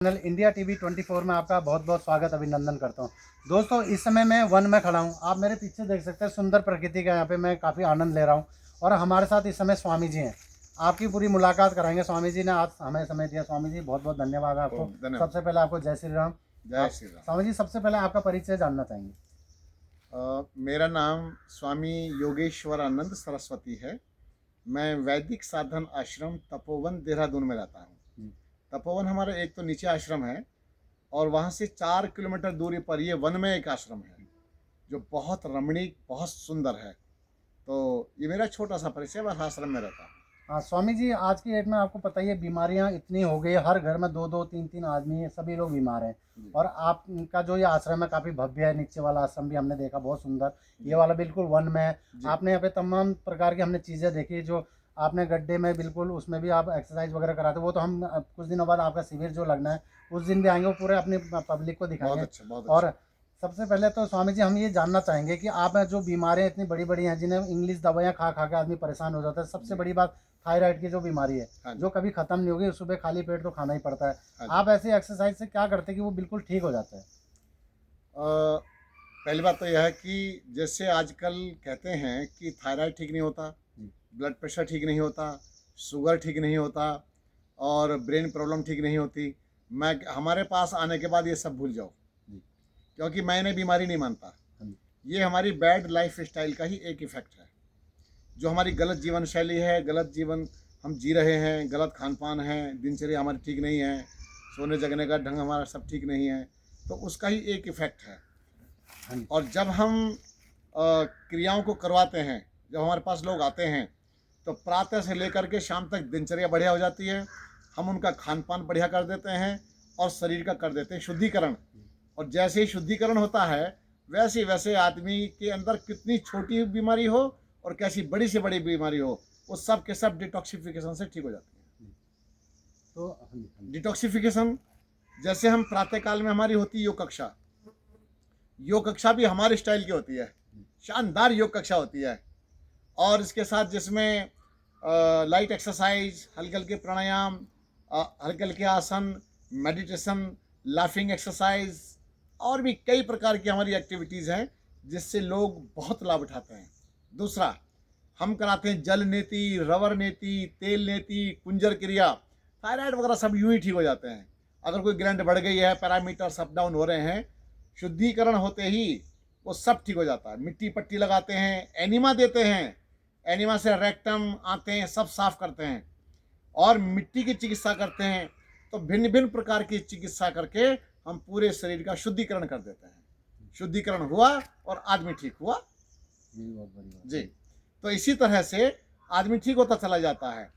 Channel India TV 24 में आपका बहुत बहुत स्वागत अभिनंदन करता हूं। दोस्तों, इस समय मैं वन में खड़ा हूं। आप मेरे पीछे देख सकते हैं सुंदर प्रकृति का। यहाँ पे मैं काफ़ी आनंद ले रहा हूं और हमारे साथ इस समय स्वामी जी हैं। आपकी पूरी मुलाकात कराएंगे। स्वामी जी ने आज हमें समय दिया। स्वामी जी, बहुत बहुत धन्यवाद आपको। सबसे पहले आपको जय श्री राम। जय श्री राम। स्वामी जी, सबसे पहले आपका परिचय जानना चाहेंगे। मेरा नाम स्वामी योगेश्वरानंद सरस्वती है। मैं वैदिक साधन आश्रम तपोवन देहरादून में रहता हूँ। तपोवन हमारा एक तो नीचे आश्रम है और वहाँ से 4 किलोमीटर दूरी पर ये वन में एक आश्रम है जो बहुत रमणीक, बहुत सुंदर है। तो ये मेरा छोटा सा परिचय, मैं आश्रम में रहता हूँ। हाँ स्वामी जी, आज की डेट में आपको पता ही है, बीमारियां इतनी हो गई है। हर घर में दो दो तीन तीन आदमी है, सभी लोग बीमार हैं। और आपका जो ये आश्रम है काफ़ी भव्य है। नीचे वाला आश्रम भी हमने देखा, बहुत सुंदर। ये वाला बिल्कुल वन में है। आपने यहाँ पे तमाम प्रकार की हमने चीज़ें देखी। जो आपने गड्ढे में बिल्कुल, उसमें भी आप एक्सरसाइज वगैरह कराते हो। वो तो हम कुछ दिनों बाद आपका शिविर जो लगना है उस दिन भी आएंगे, वो पूरे अपनी पब्लिक को दिखाएंगे। बहुत अच्छा। और सबसे पहले तो स्वामी जी, हम ये जानना चाहेंगे कि आप जो बीमारियां इतनी बड़ी बड़ी हैं, जिन्हें इंग्लिश दवाइयाँ खा खा के आदमी परेशान हो जाता है। सबसे बड़ी बात थायराइड की जो बीमारी है, जो कभी खत्म नहीं होगी। सुबह खाली पेट तो खाना ही पड़ता है। आप ऐसी एक्सरसाइज से क्या करते हैं कि वो बिल्कुल ठीक हो जाता है? पहली बात तो यह है कि जैसे आजकल कहते हैं कि थायराइड ठीक नहीं होता, ब्लड प्रेशर ठीक नहीं होता, शुगर ठीक नहीं होता और ब्रेन प्रॉब्लम ठीक नहीं होती। मैं हमारे पास आने के बाद ये सब भूल जाओ, क्योंकि मैं इन्हें बीमारी नहीं मानता। ये हमारी बैड लाइफ स्टाइल का ही एक इफेक्ट है। जो हमारी गलत जीवन शैली है, गलत जीवन हम जी रहे हैं, गलत खान पान है, दिनचर्या हमारी ठीक नहीं है, सोने जगने का ढंग हमारा सब ठीक नहीं है, तो उसका ही एक इफेक्ट है। और जब हम क्रियाओं को करवाते हैं, जब हमारे पास लोग आते हैं, तो प्रातः से लेकर के शाम तक दिनचर्या बढ़िया हो जाती है। हम उनका खान पान बढ़िया कर देते हैं और शरीर का कर देते हैं शुद्धिकरण। और जैसे ही शुद्धिकरण होता है, वैसे वैसे आदमी के अंदर कितनी छोटी बीमारी हो और कैसी बड़ी से बड़ी बीमारी हो, वो सब के सब डिटॉक्सिफिकेशन से ठीक हो जाती है। तो डिटॉक्सिफिकेशन जैसे हम प्रातःकाल में हमारी होती है योग कक्षा भी हमारे स्टाइल की होती है, शानदार योग कक्षा होती है। और इसके साथ जिसमें लाइट एक्सरसाइज, हल्के हल्के प्राणायाम, हल्के हल्के आसन, मेडिटेशन, लाफिंग एक्सरसाइज और भी कई प्रकार की हमारी एक्टिविटीज़ हैं जिससे लोग बहुत लाभ उठाते हैं। दूसरा, हम कराते हैं जल नेति, रवर नेति, तेल नेति, कुंजर क्रिया। थायराइड वगैरह सब यूं ही ठीक हो जाते हैं। अगर कोई ग्लैंड बढ़ गई है, पैरामीटर्स अप डाउन हो रहे हैं, शुद्धिकरण होते ही वो सब ठीक हो जाता है। मिट्टी पट्टी लगाते हैं, एनिमा देते हैं, एनिमा से रेक्टम, आंतें सब साफ करते हैं और मिट्टी की चिकित्सा करते हैं। तो भिन्न भिन्न प्रकार की चिकित्सा करके हम पूरे शरीर का शुद्धिकरण कर देते हैं। शुद्धिकरण हुआ और आदमी ठीक हुआ। बहुत बढ़िया जी। तो इसी तरह से आदमी ठीक होता चला जाता है,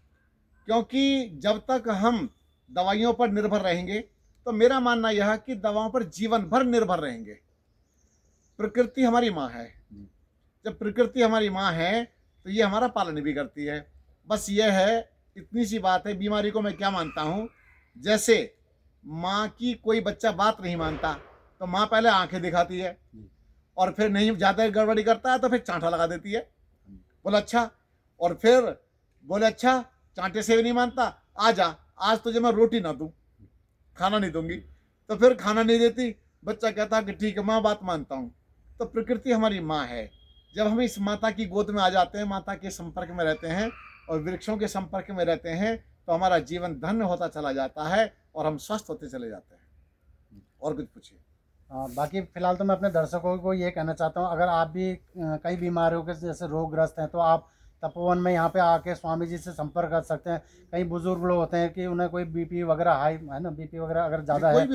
क्योंकि जब तक हम दवाइयों पर निर्भर रहेंगे, तो मेरा मानना यह है कि दवाओं पर जीवन भर निर्भर रहेंगे। प्रकृति हमारी माँ है। जब प्रकृति हमारी माँ है तो ये हमारा पालन भी करती है। बस यह है, इतनी सी बात है। बीमारी को मैं क्या मानता हूँ, जैसे माँ की कोई बच्चा बात नहीं मानता तो माँ पहले आंखें दिखाती है और फिर नहीं ज़्यादा गड़बड़ी करता है तो फिर चांटा लगा देती है, बोला अच्छा। और फिर बोले अच्छा, चांटे से भी नहीं मानता, आ जा, आज तुझे मैं रोटी ना दूँ, खाना नहीं दूंगी। तो फिर खाना नहीं देती, बच्चा कहता कि ठीक है माँ, बात मानता हूँ। तो प्रकृति हमारी माँ है। जब हम इस माता की गोद में आ जाते हैं, माता के संपर्क में रहते हैं और वृक्षों के संपर्क में रहते हैं, तो हमारा जीवन धन्य होता चला जाता है और हम स्वस्थ होते चले जाते हैं। और कुछ पूछिए। बाकी फिलहाल तो मैं अपने दर्शकों को ये कहना चाहता हूँ, अगर आप भी कई बीमारियों के जैसे रोगग्रस्त हैं, तो आप तपोवन में यहाँ पे आके स्वामी जी से संपर्क कर सकते हैं। कई बुजुर्ग लोग होते हैं कि उन्हें कोई बीपी वगैरह हाई है ना, बीपी वगैरह अगर ज़्यादा है, कोई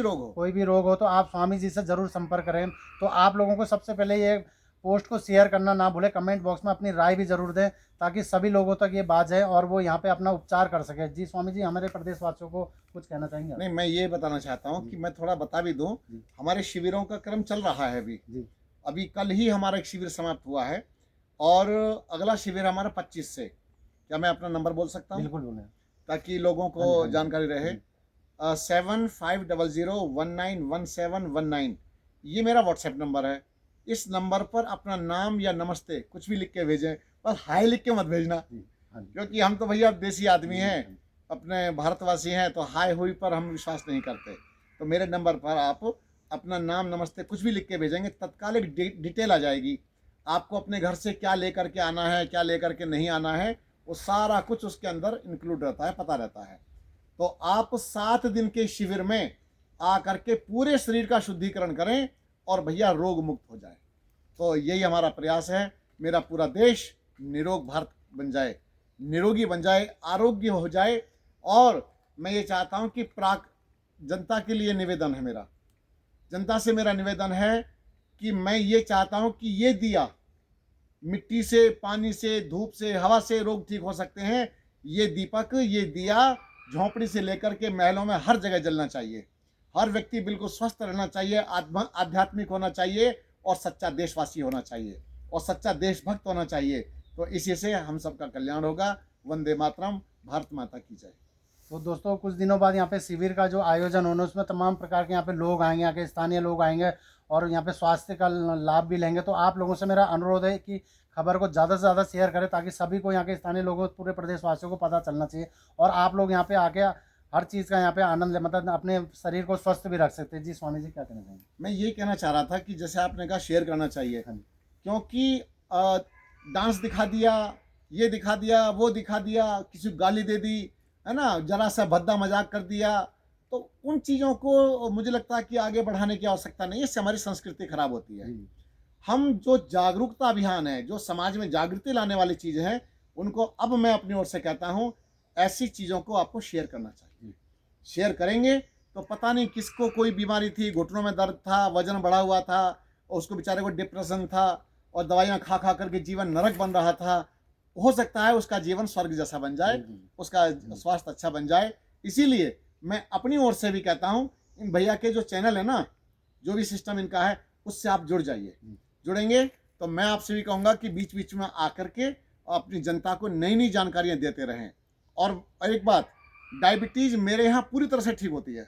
भी रोग हो, तो आप स्वामी जी से ज़रूर संपर्क करें। तो आप लोगों को सबसे पहले ये पोस्ट को शेयर करना ना भूलें, कमेंट बॉक्स में अपनी राय भी ज़रूर दें, ताकि सभी लोगों तक ये बात जाए और वो यहाँ पे अपना उपचार कर सके। जी स्वामी जी, हमारे प्रदेशवासियों को कुछ कहना चाहेंगे? नहीं, मैं ये बताना चाहता हूँ कि मैं थोड़ा बता भी दूँ, हमारे शिविरों का क्रम चल रहा है अभी कल ही हमारा एक शिविर समाप्त हुआ है और अगला शिविर हमारा 25 से। क्या मैं अपना नंबर बोल सकता हूँ? बिल्कुल बोलें, ताकि लोगों को जानकारी रहे। 7500191719, ये मेरा व्हाट्सएप नंबर है। इस नंबर पर अपना नाम या नमस्ते कुछ भी लिख के भेजें, पर हाय लिख के मत भेजना, क्योंकि हम तो भैया देसी आदमी हैं, अपने भारतवासी हैं, तो हाय हुई पर हम विश्वास नहीं करते। तो मेरे नंबर पर आप अपना नाम, नमस्ते कुछ भी लिख के भेजेंगे, तत्काल एक डिटेल आ जाएगी। आपको अपने घर से क्या लेकर के आना है, क्या लेकर के नहीं आना है, वो सारा कुछ उसके अंदर इंक्लूड रहता है, पता रहता है। तो आप 7 दिन के शिविर में आकर के पूरे शरीर का शुद्धिकरण करें और भैया रोग मुक्त हो जाए। तो यही हमारा प्रयास है। मेरा पूरा देश निरोग भारत बन जाए, निरोगी बन जाए, आरोग्य हो जाए। और मैं ये चाहता हूँ कि जनता के लिए निवेदन है मेरा, जनता से मेरा निवेदन है कि मैं ये चाहता हूँ कि ये दिया, मिट्टी से, पानी से, धूप से, हवा से रोग ठीक हो सकते हैं, ये दीपक, ये दिया झोंपड़ी से लेकर के महलों में हर जगह जलना चाहिए। हर व्यक्ति बिल्कुल स्वस्थ रहना चाहिए, आध्यात्मिक होना चाहिए और सच्चा देशवासी होना चाहिए और सच्चा देशभक्त होना चाहिए। तो इसी से हम सबका कल्याण होगा। वंदे मातरम, भारत माता की जय। तो दोस्तों कुछ दिनों बाद यहाँ पे शिविर का जो आयोजन होना, उसमें तमाम प्रकार के यहाँ पे लोग आएंगे, यहाँ के स्थानीय लोग आएंगे और यहाँ पे स्वास्थ्य का लाभ भी लेंगे। तो आप लोगों से मेरा अनुरोध है कि खबर को ज़्यादा से ज़्यादा शेयर करें, ताकि सभी को, यहाँ के स्थानीय लोगों, पूरे प्रदेशवासियों को पता चलना चाहिए और आप लोग यहाँ पे आके हर चीज़ का यहाँ पे आनंद ले, मतलब अपने शरीर को स्वस्थ भी रख सकते हैं। जी स्वामी जी, क्या कहना चाहेंगे? मैं ये कहना चाह रहा था कि जैसे आपने कहा शेयर करना चाहिए, क्योंकि डांस दिखा दिया, ये दिखा दिया, वो दिखा दिया, किसी को गाली दे दी, है ना, जरा सा भद्दा मजाक कर दिया, तो उन चीज़ों को मुझे लगता है कि आगे बढ़ाने की आवश्यकता नहीं है। इससे हमारी संस्कृति खराब होती है। हम जो जागरूकता अभियान है, जो समाज में जागृति लाने वाली चीज़ें हैं, उनको अब मैं अपनी ओर से कहता हूँ, ऐसी चीज़ों को आपको शेयर करना चाहिए। शेयर करेंगे तो पता नहीं किसको कोई बीमारी थी, घुटनों में दर्द था, वजन बढ़ा हुआ था, और उसको बेचारे को डिप्रेशन था और दवाइयाँ खा खा करके जीवन नरक बन रहा था। हो सकता है उसका जीवन स्वर्ग जैसा बन जाए, उसका स्वास्थ्य अच्छा बन जाए। इसीलिए मैं अपनी ओर से भी कहता हूँ, इन भैया के जो चैनल है ना, जो भी सिस्टम इनका है, उससे आप जुड़ जाइए। जुड़ेंगे तो मैं आपसे भी कहूँगा कि बीच बीच में आकर के अपनी जनता को नई नई जानकारियाँ देते रहें। और एक बात, डायबिटीज़ मेरे यहाँ पूरी तरह से ठीक होती है।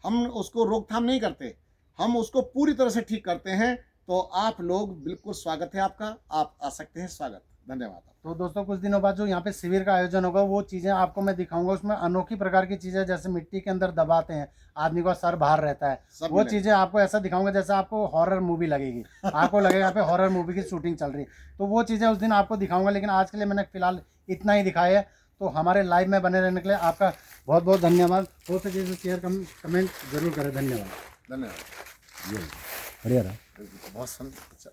हम उसको रोकथाम नहीं करते, हम उसको पूरी तरह से ठीक करते हैं। तो आप लोग बिल्कुल स्वागत है आपका, आप आ सकते हैं। स्वागत, धन्यवाद। तो दोस्तों कुछ दिनों बाद जो यहाँ पे शिविर का आयोजन होगा, वो चीज़ें आपको मैं दिखाऊंगा। उसमें अनोखी प्रकार की चीज़ें, जैसे मिट्टी के अंदर दबाते हैं, आदमी का सर बाहर रहता है, वो चीज़ें आपको ऐसा दिखाऊंगा जैसे आपको हॉरर मूवी लगेगी। आपको लगेगा यहाँ पे हॉरर मूवी की शूटिंग चल रही है। तो वो चीज़ें उस दिन आपको दिखाऊंगा, लेकिन आज के लिए मैंने फिलहाल इतना ही दिखाया है। तो हमारे लाइव में बने रहने के लिए आपका बहुत बहुत धन्यवाद। हो सके तो शेयर, कमेंट जरूर करें। धन्यवाद। धन्यवाद। बढ़िया रहा, बहुत अच्छा।